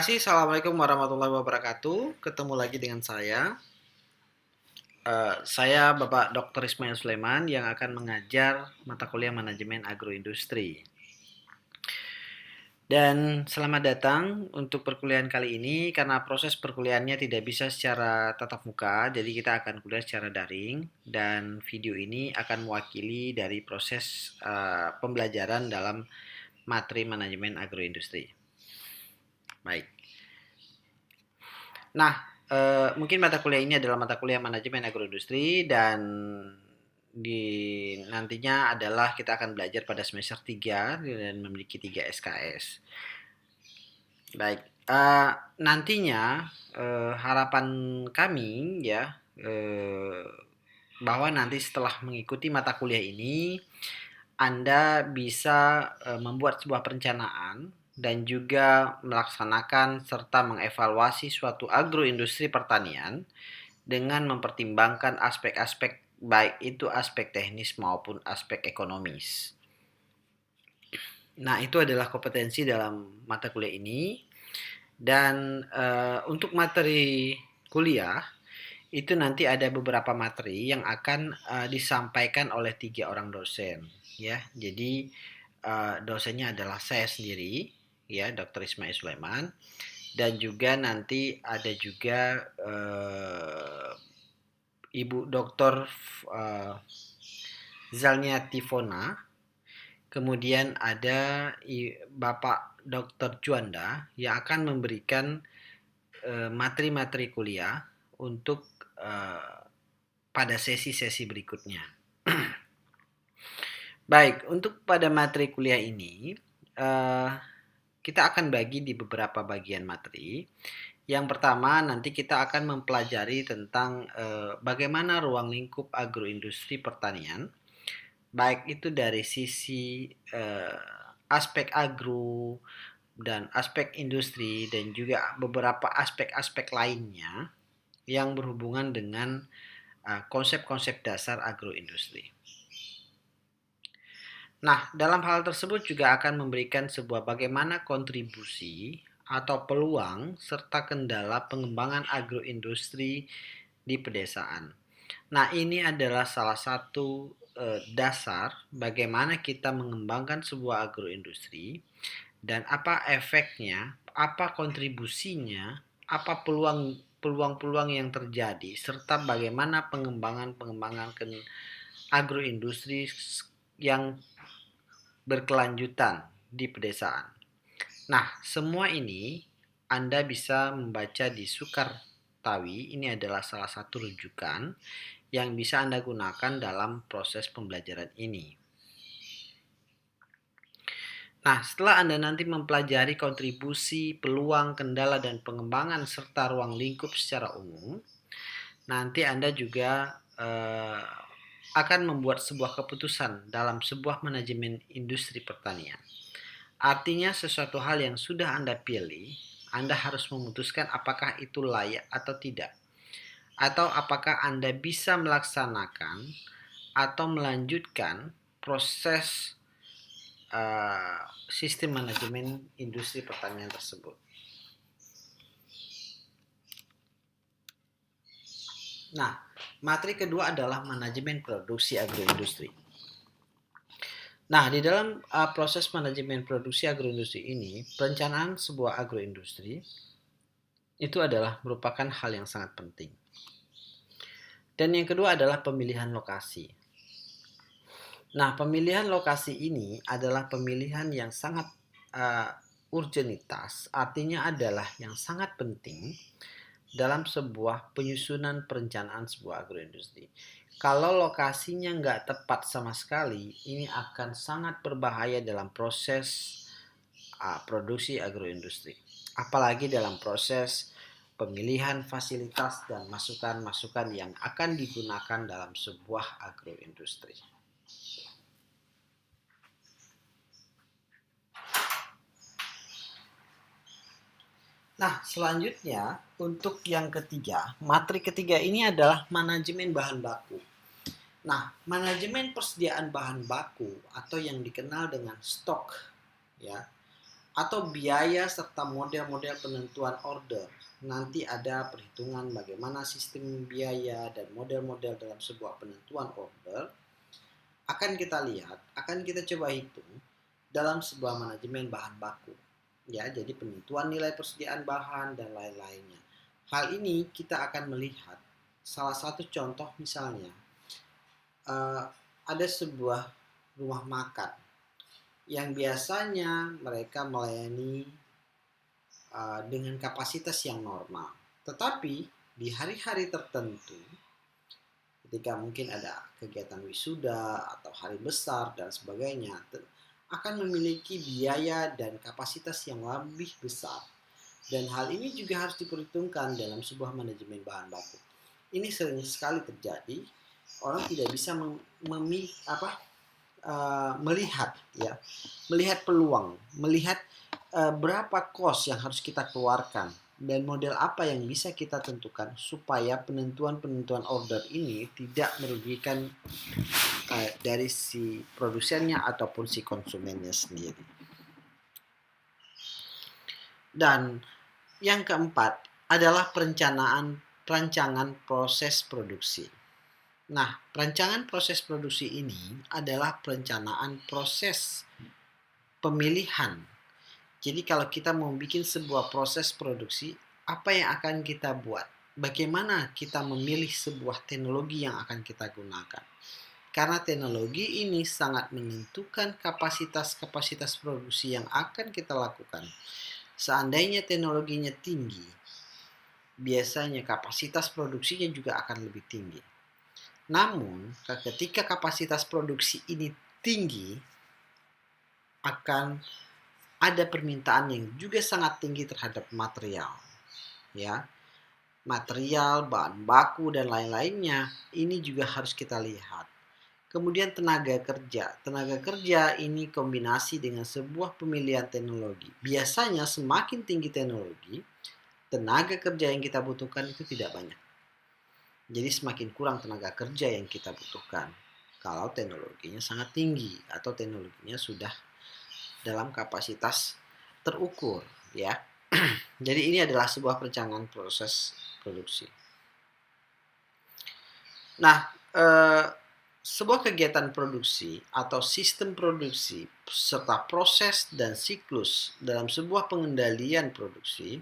Assalamualaikum warahmatullahi wabarakatuh. Ketemu lagi dengan saya. Saya Bapak Dr. Ismail Sulaiman yang akan mengajar mata kuliah manajemen agroindustri. Dan selamat datang untuk perkuliahan kali ini karena proses perkuliahannya tidak bisa secara tatap muka, jadi kita akan kuliah secara daring dan video ini akan mewakili dari proses pembelajaran dalam materi manajemen agroindustri. Baik. Nah, mungkin mata kuliah ini adalah mata kuliah manajemen agroindustri dan nantinya adalah kita akan belajar pada semester 3 dan memiliki 3 SKS. Baik, nantinya harapan kami ya bahwa nanti setelah mengikuti mata kuliah ini Anda bisa membuat sebuah perencanaan dan juga melaksanakan serta mengevaluasi suatu agroindustri pertanian dengan mempertimbangkan aspek-aspek baik itu aspek teknis maupun aspek ekonomis. Nah, itu adalah kompetensi dalam mata kuliah ini. Dan untuk materi kuliah itu nanti ada beberapa materi yang akan disampaikan oleh 3 orang dosen ya. Jadi dosennya adalah saya sendiri ya, Dr. Ismail Sulaiman, dan juga nanti ada juga Ibu Dr. Zalnia Tifona, kemudian ada Bapak Dr. Juanda yang akan memberikan materi-materi kuliah untuk pada sesi-sesi berikutnya. Baik, untuk pada materi kuliah ini kita akan bagi di beberapa bagian materi. Yang pertama nanti kita akan mempelajari tentang bagaimana ruang lingkup agroindustri pertanian, baik itu dari sisi aspek agro dan aspek industri dan juga beberapa aspek-aspek lainnya yang berhubungan dengan konsep-konsep dasar agroindustri. Nah, dalam hal tersebut juga akan memberikan sebuah bagaimana kontribusi atau peluang serta kendala pengembangan agroindustri di pedesaan. Nah, ini adalah salah satu dasar bagaimana kita mengembangkan sebuah agroindustri dan apa efeknya, apa kontribusinya, apa peluang-peluang yang terjadi serta bagaimana pengembangan agroindustri yang berkelanjutan di pedesaan. Nah, semua ini Anda bisa membaca di Sukartawi. Ini adalah salah satu rujukan yang bisa Anda gunakan dalam proses pembelajaran ini. Nah, setelah Anda nanti mempelajari kontribusi, peluang, kendala, dan pengembangan serta ruang lingkup secara umum, nanti Anda juga akan membuat sebuah keputusan dalam sebuah manajemen industri pertanian. Artinya sesuatu hal yang sudah Anda pilih, Anda harus memutuskan apakah itu layak atau tidak. Atau apakah Anda bisa melaksanakan atau melanjutkan proses sistem manajemen industri pertanian tersebut. Nah, materi kedua adalah manajemen produksi agroindustri. Nah, di dalam proses manajemen produksi agroindustri ini, perencanaan sebuah agroindustri itu adalah merupakan hal yang sangat penting. Dan yang kedua adalah pemilihan lokasi. Nah, pemilihan lokasi ini adalah pemilihan yang sangat urgenitas, artinya adalah yang sangat penting dalam sebuah penyusunan perencanaan sebuah agroindustri. Kalau lokasinya nggak tepat sama sekali, ini akan sangat berbahaya dalam proses produksi agroindustri. Apalagi dalam proses pemilihan fasilitas dan masukan-masukan yang akan digunakan dalam sebuah agroindustri. Nah, selanjutnya untuk yang ketiga, materi ketiga ini adalah manajemen bahan baku. Nah, manajemen persediaan bahan baku atau yang dikenal dengan stok ya. atau biaya serta model-model penentuan order. Nanti ada perhitungan bagaimana sistem biaya dan model-model dalam sebuah penentuan order akan kita lihat, akan kita coba hitung dalam sebuah manajemen bahan baku. Ya, jadi penentuan nilai persediaan bahan dan lain-lainnya. Hal ini kita akan melihat salah satu contoh misalnya ada sebuah rumah makan yang biasanya mereka melayani dengan kapasitas yang normal. Tetapi di hari-hari tertentu ketika mungkin ada kegiatan wisuda atau hari besar dan sebagainya akan memiliki biaya dan kapasitas yang lebih besar. Dan hal ini juga harus diperhitungkan dalam sebuah manajemen bahan baku. Ini sering sekali terjadi. Orang tidak bisa melihat peluang, melihat berapa cost yang harus kita keluarkan dan model apa yang bisa kita tentukan supaya penentuan order ini tidak merugikan dari si produsennya ataupun si konsumennya sendiri. Dan yang keempat adalah perancangan proses produksi. Nah, perancangan proses produksi ini adalah perencanaan proses pemilihan. Jadi kalau kita mau bikin sebuah proses produksi, apa yang akan kita buat? Bagaimana kita memilih sebuah teknologi yang akan kita gunakan? Karena teknologi ini sangat menentukan kapasitas produksi yang akan kita lakukan. Seandainya teknologinya tinggi, biasanya kapasitas produksinya juga akan lebih tinggi. Namun, ketika kapasitas produksi ini tinggi, akan ada permintaan yang juga sangat tinggi terhadap material. Ya, material, bahan baku, dan lain-lainnya, ini juga harus kita lihat. Kemudian tenaga kerja. Tenaga kerja ini kombinasi dengan sebuah pemilihan teknologi. Biasanya semakin tinggi teknologi, tenaga kerja yang kita butuhkan itu tidak banyak. Jadi semakin kurang tenaga kerja yang kita butuhkan kalau teknologinya sangat tinggi atau teknologinya sudah dalam kapasitas terukur, ya. Jadi ini adalah sebuah perencanaan proses produksi. Nah, sebuah kegiatan produksi atau sistem produksi serta proses dan siklus dalam sebuah pengendalian produksi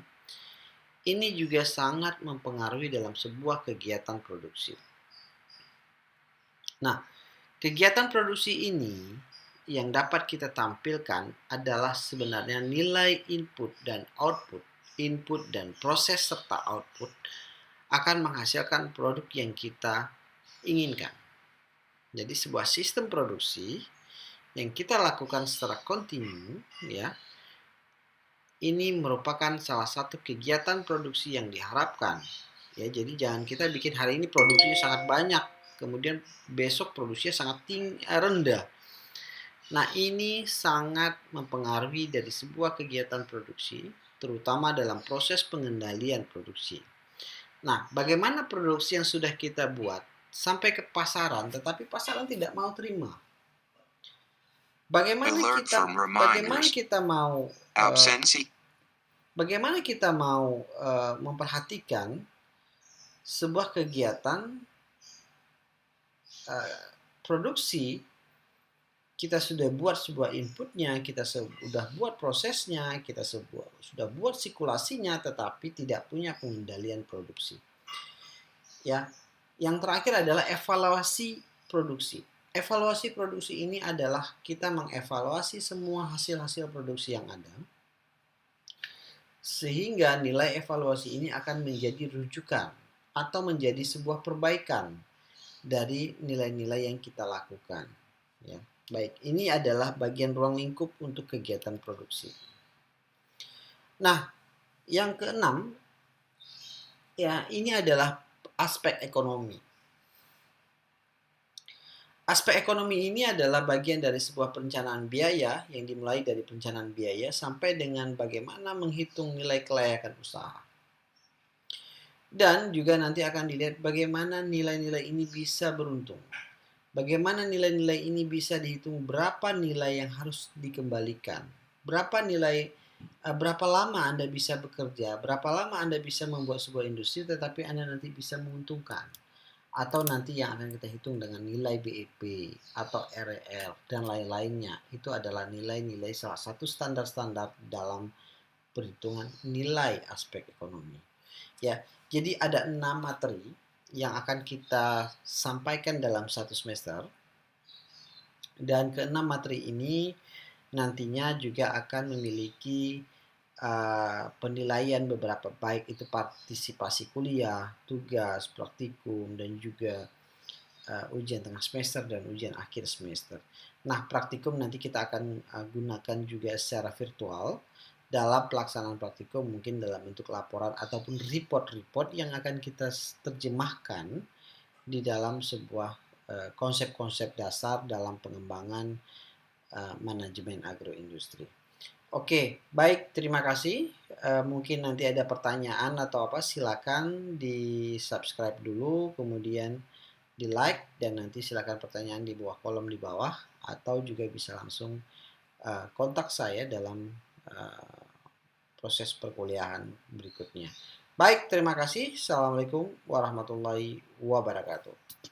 ini juga sangat mempengaruhi dalam sebuah kegiatan produksi. Nah, kegiatan produksi ini yang dapat kita tampilkan adalah sebenarnya nilai input dan output, input dan proses serta output akan menghasilkan produk yang kita inginkan. Jadi sebuah sistem produksi yang kita lakukan secara kontinu, ya, ini merupakan salah satu kegiatan produksi yang diharapkan. Ya, jadi jangan kita bikin hari ini produksinya sangat banyak, kemudian besok produksinya sangat rendah. Nah, ini sangat mempengaruhi dari sebuah kegiatan produksi, terutama dalam proses pengendalian produksi. Nah, bagaimana produksi yang sudah kita buat sampai ke pasaran, tetapi pasaran tidak mau terima? Bagaimana kita mau memperhatikan sebuah kegiatan produksi, kita sudah buat sebuah inputnya, kita sudah buat prosesnya, kita sudah buat sirkulasinya, tetapi tidak punya pengendalian produksi. Ya, yang terakhir adalah evaluasi produksi. Evaluasi produksi ini adalah kita mengevaluasi semua hasil-hasil produksi yang ada, sehingga nilai evaluasi ini akan menjadi rujukan atau menjadi sebuah perbaikan dari nilai-nilai yang kita lakukan. Ya. Baik, ini adalah bagian ruang lingkup untuk kegiatan produksi. Nah, yang keenam, ya, ini adalah aspek ekonomi. Aspek ekonomi ini adalah bagian dari sebuah perencanaan biaya yang dimulai dari perencanaan biaya sampai dengan bagaimana menghitung nilai kelayakan usaha. Dan juga nanti akan dilihat bagaimana nilai-nilai ini bisa beruntung. Bagaimana nilai-nilai ini bisa dihitung berapa nilai yang harus dikembalikan. berapa lama Anda bisa bekerja, berapa lama Anda bisa membuat sebuah industri tetapi Anda nanti bisa menguntungkan. Atau nanti yang akan kita hitung dengan nilai BEP atau REL dan lain-lainnya. Itu adalah nilai-nilai salah satu standar-standar dalam perhitungan nilai aspek ekonomi. Ya, jadi ada 6 materi yang akan kita sampaikan dalam satu semester. Dan keenam materi ini nantinya juga akan memiliki penilaian beberapa, baik itu partisipasi kuliah, tugas, praktikum, dan juga ujian tengah semester dan ujian akhir semester. Nah, praktikum nanti kita akan gunakan juga secara virtual. Dalam pelaksanaan praktikum mungkin dalam bentuk laporan ataupun report-report yang akan kita terjemahkan di dalam sebuah konsep-konsep dasar dalam pengembangan manajemen agroindustri. Oke, baik, terima kasih. Mungkin nanti ada pertanyaan atau apa, silakan di subscribe dulu, kemudian di like, dan nanti silakan pertanyaan di bawah kolom di bawah, atau juga bisa langsung kontak saya dalam proses perkuliahan berikutnya. Baik, terima kasih. Assalamualaikum warahmatullahi wabarakatuh.